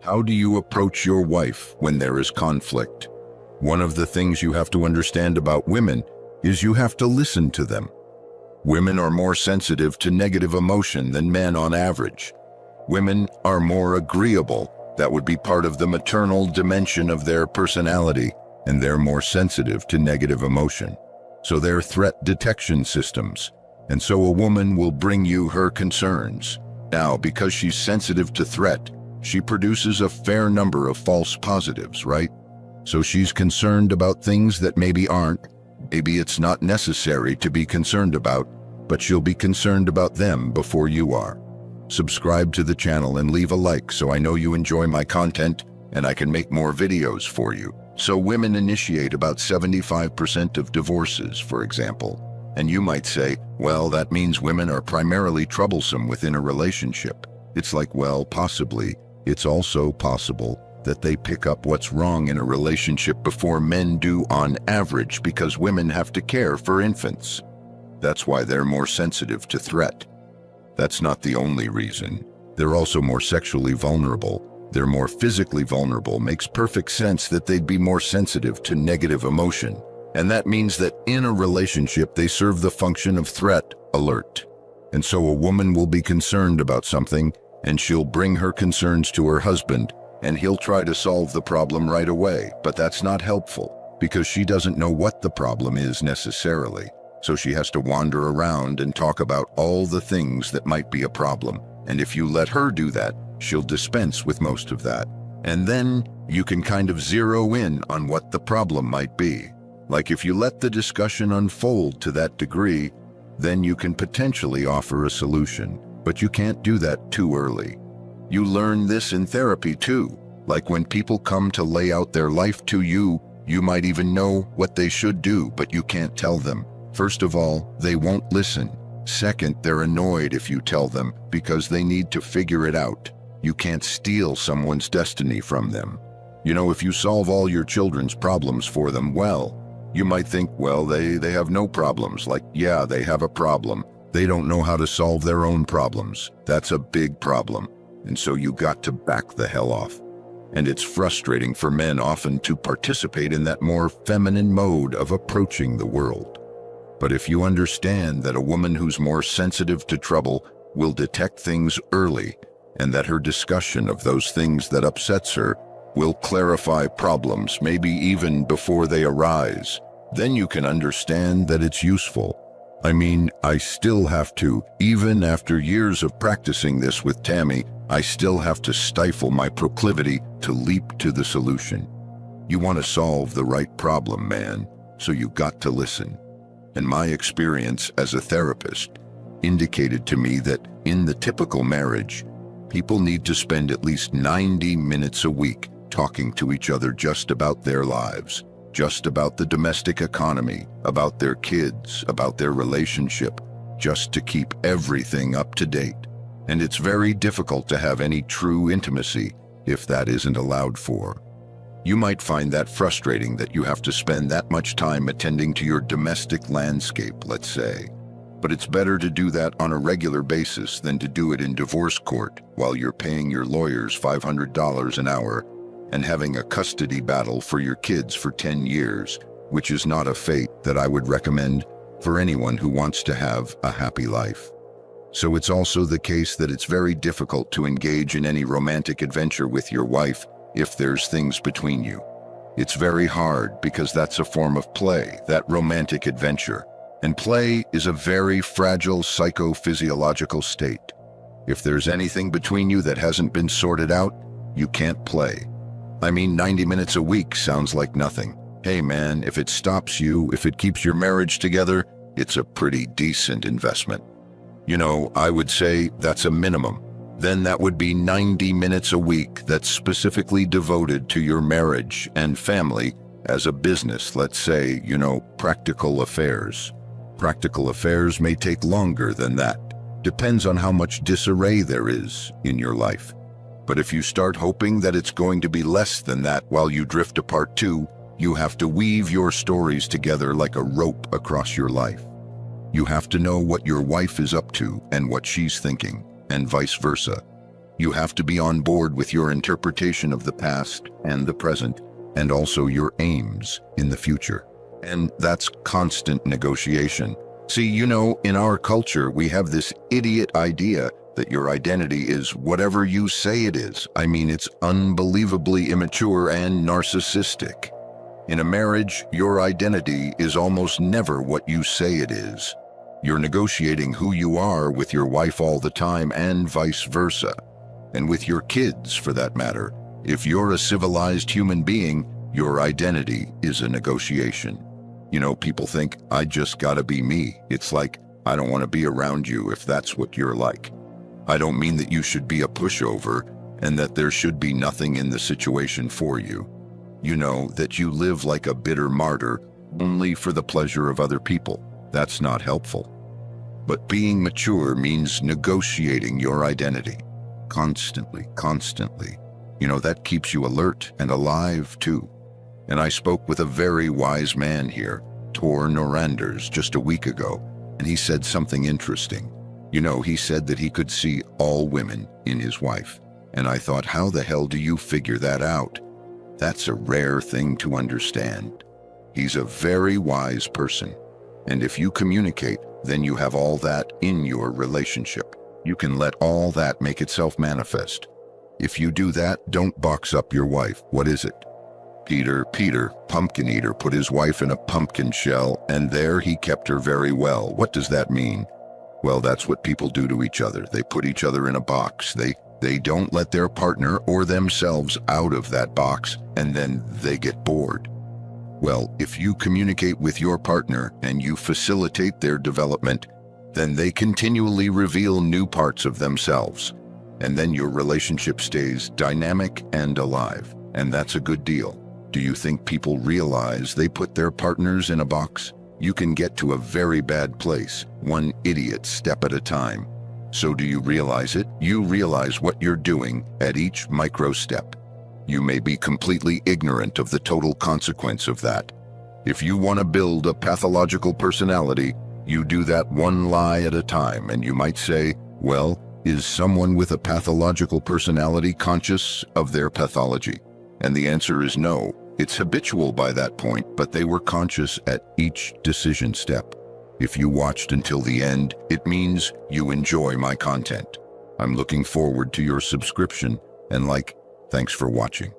How do you approach your wife when there is conflict? One of the things you have to understand about women is you have to listen to them. Women are more sensitive to negative emotion than men on average. Women are more agreeable. That would be part of the maternal dimension of their personality, and they're more sensitive to negative emotion. So they're threat detection systems. And so a woman will bring you her concerns. Now, because she's sensitive to threat, she produces a fair number of false positives, right? So she's concerned about things that maybe aren't. Maybe it's not necessary to be concerned about, but she'll be concerned about them before you are. Subscribe to the channel and leave a like so I know you enjoy my content and I can make more videos for you. So women initiate about 75% of divorces, for example. And you might say, well, that means women are primarily troublesome within a relationship. It's like, well, possibly. It's also possible that they pick up what's wrong in a relationship before men do on average because women have to care for infants. That's why they're more sensitive to threat. That's not the only reason. They're also more sexually vulnerable. They're more physically vulnerable. Makes perfect sense that they'd be more sensitive to negative emotion. And that means that in a relationship, they serve the function of threat alert. And so a woman will be concerned about something, and she'll bring her concerns to her husband, and he'll try to solve the problem right away. But that's not helpful, because she doesn't know what the problem is necessarily. So she has to wander around and talk about all the things that might be a problem. And if you let her do that, she'll dispense with most of that. And then you can kind of zero in on what the problem might be. Like if you let the discussion unfold to that degree, then you can potentially offer a solution. But you can't do that too early. You learn this in therapy too. Like when people come to lay out their life to you, you might even know what they should do, but you can't tell them. First of all, they won't listen. Second, they're annoyed if you tell them because they need to figure it out. You can't steal someone's destiny from them. You know, if you solve all your children's problems for them, well, you might think, well, they have no problems. Like, yeah, they have a problem. They don't know how to solve their own problems. That's a big problem. And so you got to back the hell off. And it's frustrating for men often to participate in that more feminine mode of approaching the world. But if you understand that a woman who's more sensitive to trouble will detect things early, and that her discussion of those things that upsets her will clarify problems maybe even before they arise, then you can understand that it's useful. I mean, I still have to, even after years of practicing this with Tammy, I still have to stifle my proclivity to leap to the solution. You want to solve the right problem, man, so you got to listen. And my experience as a therapist indicated to me that in the typical marriage, people need to spend at least 90 minutes a week talking to each other just about their lives, just about the domestic economy, about their kids, about their relationship, just to keep everything up to date. And it's very difficult to have any true intimacy if that isn't allowed for. You might find that frustrating that you have to spend that much time attending to your domestic landscape, let's say. But it's better to do that on a regular basis than to do it in divorce court while you're paying your lawyers $500 an hour and having a custody battle for your kids for 10 years, which is not a fate that I would recommend for anyone who wants to have a happy life. So it's also the case that it's very difficult to engage in any romantic adventure with your wife if there's things between you. It's very hard because that's a form of play, that romantic adventure. And play is a very fragile psychophysiological state. If there's anything between you that hasn't been sorted out, you can't play. I mean, 90 minutes a week sounds like nothing. Hey man, if it stops you, if it keeps your marriage together, it's a pretty decent investment. You know, I would say that's a minimum. Then that would be 90 minutes a week that's specifically devoted to your marriage and family as a business, let's say, you know, practical affairs. Practical affairs may take longer than that. Depends on how much disarray there is in your life. But if you start hoping that it's going to be less than that while you drift apart too, you have to weave your stories together like a rope across your life. You have to know what your wife is up to and what she's thinking, and vice versa. You have to be on board with your interpretation of the past and the present, and also your aims in the future. And that's constant negotiation. See, in our culture, we have this idiot idea that your identity is whatever you say it is. I mean, it's unbelievably immature and narcissistic. In a marriage, your identity is almost never what you say it is. You're negotiating who you are with your wife all the time, and vice versa. And with your kids, for that matter. If you're a civilized human being, your identity is a negotiation. People think, I just gotta be me. It's like, I don't want to be around you if that's what you're like. I don't mean that you should be a pushover and that there should be nothing in the situation for you. That you live like a bitter martyr only for the pleasure of other people. That's not helpful. But being mature means negotiating your identity. Constantly. That keeps you alert and alive too. And I spoke with a very wise man here, Tor Noranders, just a week ago, and he said something interesting. He said that he could see all women in his wife. And I thought, how the hell do you figure that out? That's a rare thing to understand. He's a very wise person. And if you communicate, then you have all that in your relationship. You can let all that make itself manifest. If you do that, don't box up your wife. What is it? Peter, pumpkin eater, put his wife in a pumpkin shell, and there he kept her very well. What does that mean? Well, that's what people do to each other. They put each other in a box. They don't let their partner or themselves out of that box, and then they get bored. Well, if you communicate with your partner and you facilitate their development, then they continually reveal new parts of themselves. And then your relationship stays dynamic and alive. And that's a good deal. Do you think people realize they put their partners in a box? You can get to a very bad place, one idiot step at a time. So do you realize it? You realize what you're doing at each micro step. You may be completely ignorant of the total consequence of that. If you want to build a pathological personality, you do that one lie at a time, and you might say, well, is someone with a pathological personality conscious of their pathology? And the answer is no. It's habitual by that point, but they were conscious at each decision step. If you watched until the end, it means you enjoy my content. I'm looking forward to your subscription and thanks for watching.